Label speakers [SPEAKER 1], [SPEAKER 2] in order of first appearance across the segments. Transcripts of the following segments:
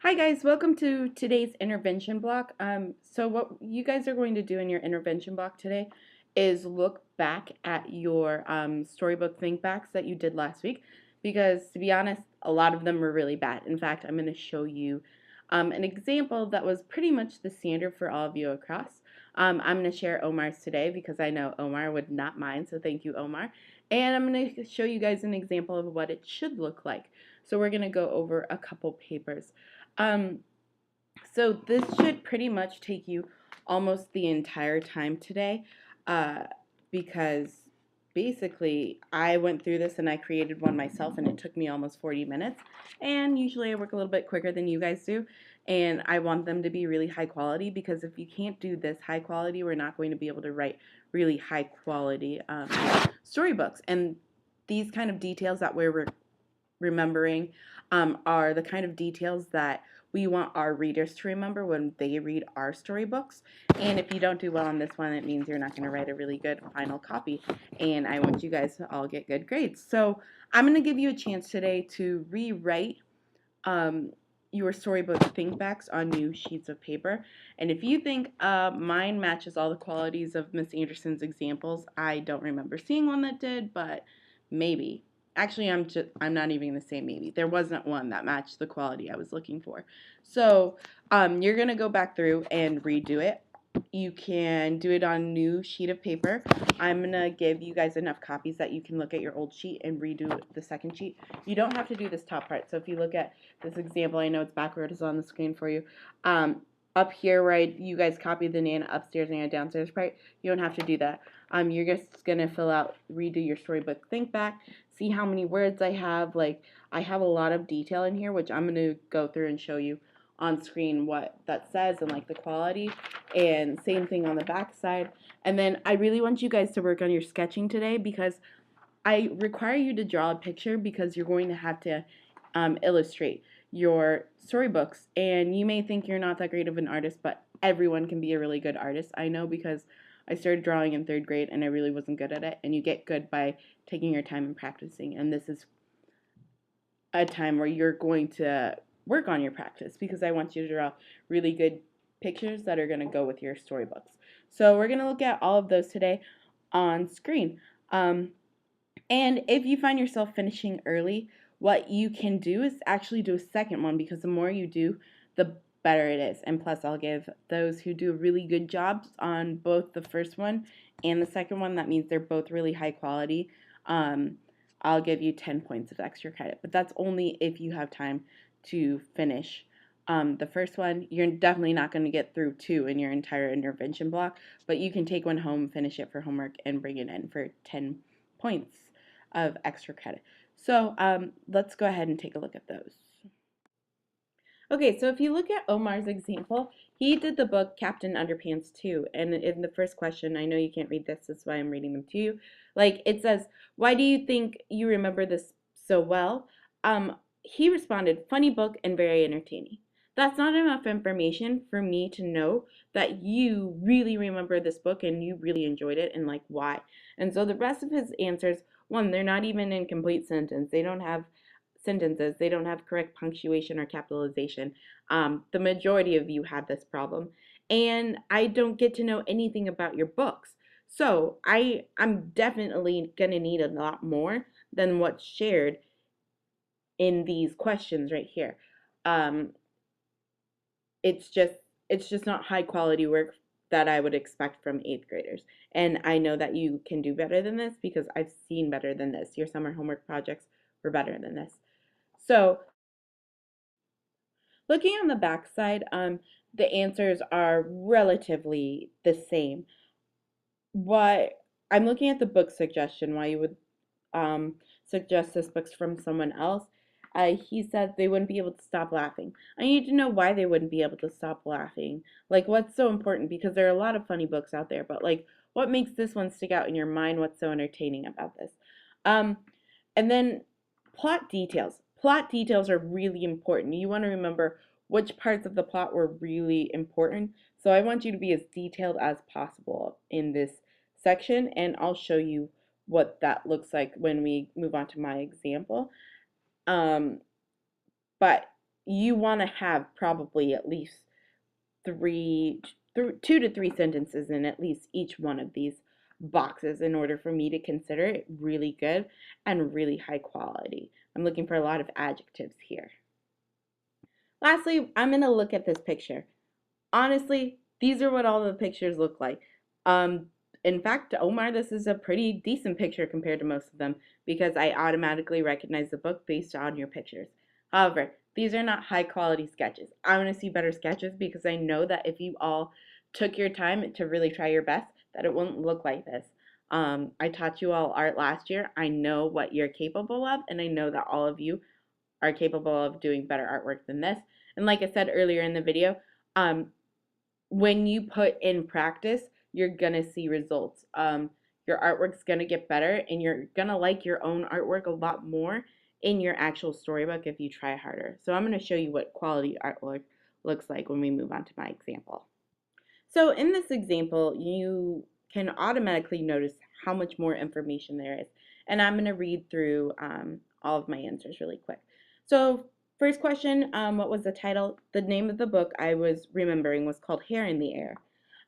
[SPEAKER 1] Hi guys, welcome to today's intervention block. So what you guys are going to do in your intervention block today is look back at your storybook thinkbacks that you did last week, because to be honest, a lot of them were really bad. In fact, I'm going to show you an example that was pretty much the standard for all of you across. I'm going to share Omar's today because I know Omar would not mind, so thank you, Omar. And I'm going to show you guys an example of what it should look like. So we're going to go over a couple papers. Um, so this should pretty much take you almost the entire time today, uh, because basically I went through this and I created one myself and it took me almost 40 minutes. And usually I work a little bit quicker than you guys do. And I want them to be really high quality, because if you can't do this high quality, we're not going to be able to write really high quality storybooks. And these kind of details that we're remembering are the kind of details that we want our readers to remember when they read our storybooks. And if you don't do well on this one, it means you're not going to write a really good final copy. And I want you guys to all get good grades. So I'm going to give you a chance today to rewrite your storybook thinkbacks on new sheets of paper. And if you think mine matches all the qualities of Miss Anderson's examples, I don't remember seeing one that did, but maybe. Actually, I'm not even going to say maybe. There wasn't one that matched the quality I was looking for. So you're going to go back through and redo it. You can do it on a new sheet of paper. I'm going to give you guys enough copies that you can look at your old sheet and redo the second sheet. You don't have to do this top part. So if you look at this example, I know it's backwards on the screen for you. Up here where you guys copied the Nana upstairs and downstairs part, you don't have to do that. You're just going to redo your storybook think back, see how many words I have. Like, I have a lot of detail in here, which I'm going to go through and show you on screen what that says and like the quality, and same thing on the back side. And then I really want you guys to work on your sketching today, because I require you to draw a picture, because you're going to have to illustrate your storybooks. And you may think you're not that great of an artist, but everyone can be a really good artist. I know, because I started drawing in 3rd grade and I really wasn't good at it. And you get good by taking your time and practicing. And this is a time where you're going to work on your practice, because I want you to draw really good pictures that are going to go with your storybooks. So we're going to look at all of those today on screen. And if you find yourself finishing early, what you can do is actually do a second one, because the more you do, the better it is. And plus, I'll give those who do really good jobs on both the first one and the second one, that means they're both really high quality, I'll give you 10 points of extra credit. But that's only if you have time to finish the first one. You're definitely not going to get through 2 in your entire intervention block, but you can take one home, finish it for homework, and bring it in for 10 points of extra credit. So let's go ahead and take a look at those. Okay, so if you look at Omar's example, he did the book Captain Underpants 2, and in the first question, I know you can't read this, that's why I'm reading them to you. Like, it says, "Why do you think you remember this so well?" He responded, "Funny book and very entertaining." That's not enough information for me to know that you really remember this book and you really enjoyed it, and like why. And so the rest of his answers, one, they're not even in complete sentence. They don't have sentences. They don't have correct punctuation or capitalization. The majority of you have this problem. And I don't get to know anything about your books. So I'm definitely going to need a lot more than what's shared in these questions right here. Um, it's just it's just not high quality work that I would expect from 8th graders. And I know that you can do better than this, because I've seen better than this. Your summer homework projects were better than this. So looking on the back side, the answers are relatively the same. What I'm looking at the book suggestion, why you would suggest this book's from someone else. He said they wouldn't be able to stop laughing. I need to know why they wouldn't be able to stop laughing. Like, what's so important? Because there are a lot of funny books out there, but like, what makes this one stick out in your mind? What's so entertaining about this? Um, and then plot details. Plot details are really important. You want to remember which parts of the plot were really important. So I want you to be as detailed as possible in this section, and I'll show you what that looks like when we move on to my example. Um, but you want to have probably at least two to three sentences in at least each one of these boxes in order for me to consider it really good and really high quality. I'm looking for a lot of adjectives here. Lastly, I'm going to look at this picture. Honestly, these are what all the pictures look like. Um, in fact, Omar, this is a pretty decent picture compared to most of them because I automatically recognize the book based on your pictures. However, these are not high quality sketches. I want to see better sketches because I know that if you all took your time to really try your best, that it wouldn't look like this. I taught you all art last year. I know what you're capable of, and I know that all of you are capable of doing better artwork than this. And like I said earlier in the video, um, when you put in practice, you're gonna see results. Your artwork's gonna get better, and you're gonna like your own artwork a lot more in your actual storybook if you try harder. So I'm gonna show you what quality artwork looks like when we move on to my example. So in this example, you can automatically notice how much more information there is. And I'm gonna read through all of my answers really quick. So first question, what was the title? The name of the book I was remembering was called Hair in the Air.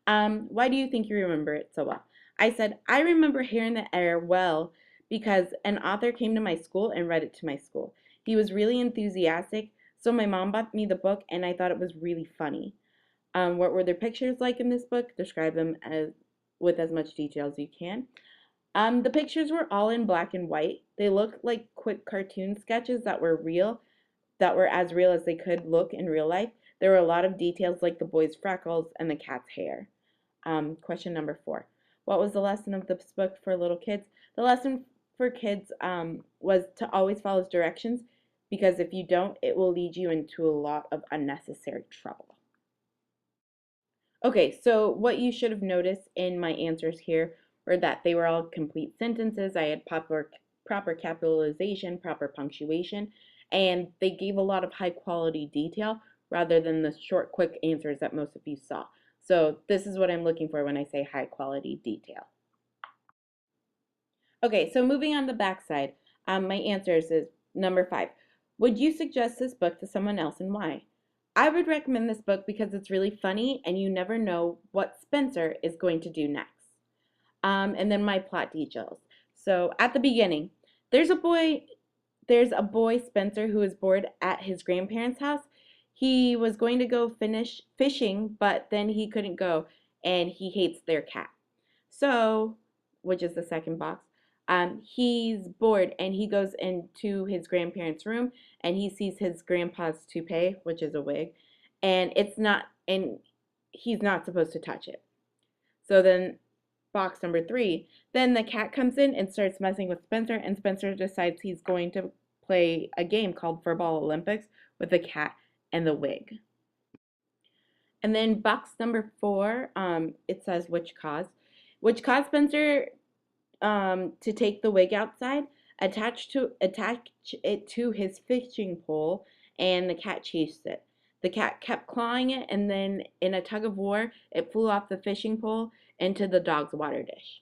[SPEAKER 1] Why do you think you remember it so well? I said, I remember Hair in the Air well because an author came to my school and read it to my school. He was really enthusiastic, so my mom bought me the book and I thought it was really funny. What were their pictures like in this book? Describe them with as much detail as you can. The pictures were all in black and white. They looked like quick cartoon sketches that were real, that were as real as they could look in real life. There were a lot of details like the boy's freckles and the cat's hair. Question number 4. What was the lesson of this book for little kids? The lesson for kids was to always follow directions because if you don't, it will lead you into a lot of unnecessary trouble. Okay, so what you should have noticed in my answers here were that they were all complete sentences. I had proper capitalization, proper punctuation, and they gave a lot of high quality detail rather than the short, quick answers that most of you saw. So this is what I'm looking for when I say high quality detail. Okay, so moving on the back side, my answers is number 5. Would you suggest this book to someone else and why? I would recommend this book because it's really funny and you never know what Spencer is going to do next. And then my plot details. So at the beginning, there's a boy Spencer who is bored at his grandparents' house. He was going to go finish fishing, but then he couldn't go and he hates their cat. So, which is the second box. He's bored and he goes into his grandparents' room and he sees his grandpa's toupee, which is a wig, and he's not supposed to touch it. So then box number 3, then the cat comes in and starts messing with Spencer, and Spencer decides he's going to play a game called Furball Olympics with the cat and the wig. And then box number 4, it says which caused Spencer to take the wig outside, attach it to his fishing pole, and the cat chased it. The cat kept clawing it, and then in a tug of war, it flew off the fishing pole into the dog's water dish.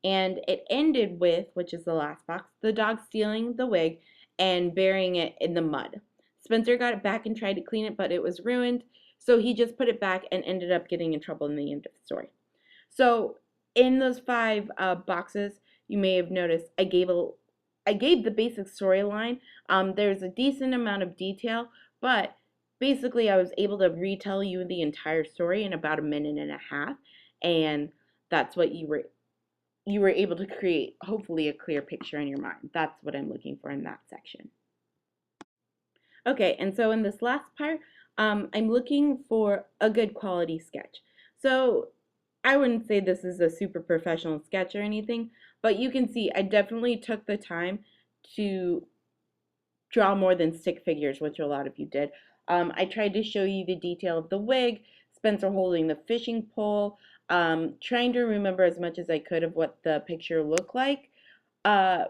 [SPEAKER 1] And it ended with, which is the last box, the dog stealing the wig and burying it in the mud. Spencer got it back and tried to clean it, but it was ruined, so he just put it back and ended up getting in trouble in the end of the story. So in those 5 boxes, you may have noticed I gave the basic storyline. There's a decent amount of detail, but basically I was able to retell you the entire story in about a minute and a half, and that's what you were able to create, hopefully, a clear picture in your mind. That's what I'm looking for in that section. Okay, and so in this last part, I'm looking for a good quality sketch. So I wouldn't say this is a super professional sketch or anything, but you can see I definitely took the time to draw more than stick figures, which a lot of you did. I tried to show you the detail of the wig, Spencer holding the fishing pole, trying to remember as much as I could of what the picture looked like,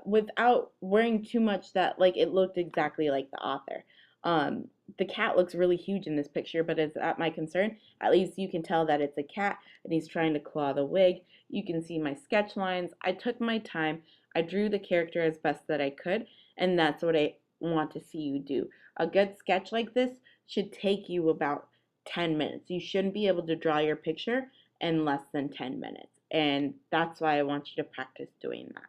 [SPEAKER 1] without worrying too much that like it looked exactly like the author. The cat looks really huge in this picture, but it's not my concern. At least you can tell that it's a cat and he's trying to claw the wig. You can see my sketch lines. I took my time. I drew the character as best that I could, and that's what I want to see you do. A good sketch like this should take you about 10 minutes. You shouldn't be able to draw your picture in less than 10 minutes. And that's why I want you to practice doing that.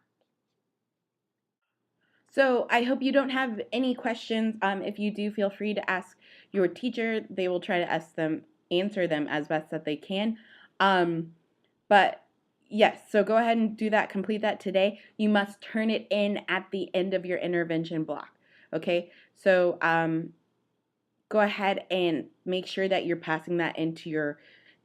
[SPEAKER 1] So I hope you don't have any questions. If you do, feel free to ask your teacher. They will try to answer them as best that they can. But yes, so go ahead and do that. Complete that today. You must turn it in at the end of your intervention block. Okay, so go ahead and make sure that you're passing that into your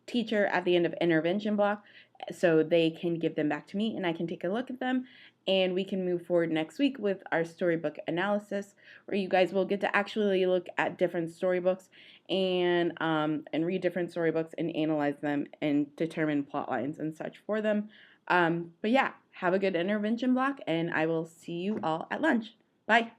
[SPEAKER 1] teacher at the end of intervention block so they can give them back to me and I can take a look at them and we can move forward next week with our storybook analysis where you guys will get to actually look at different storybooks and read different storybooks and analyze them and determine plot lines and such for them. But yeah, have a good intervention block and I will see you all at lunch. Bye.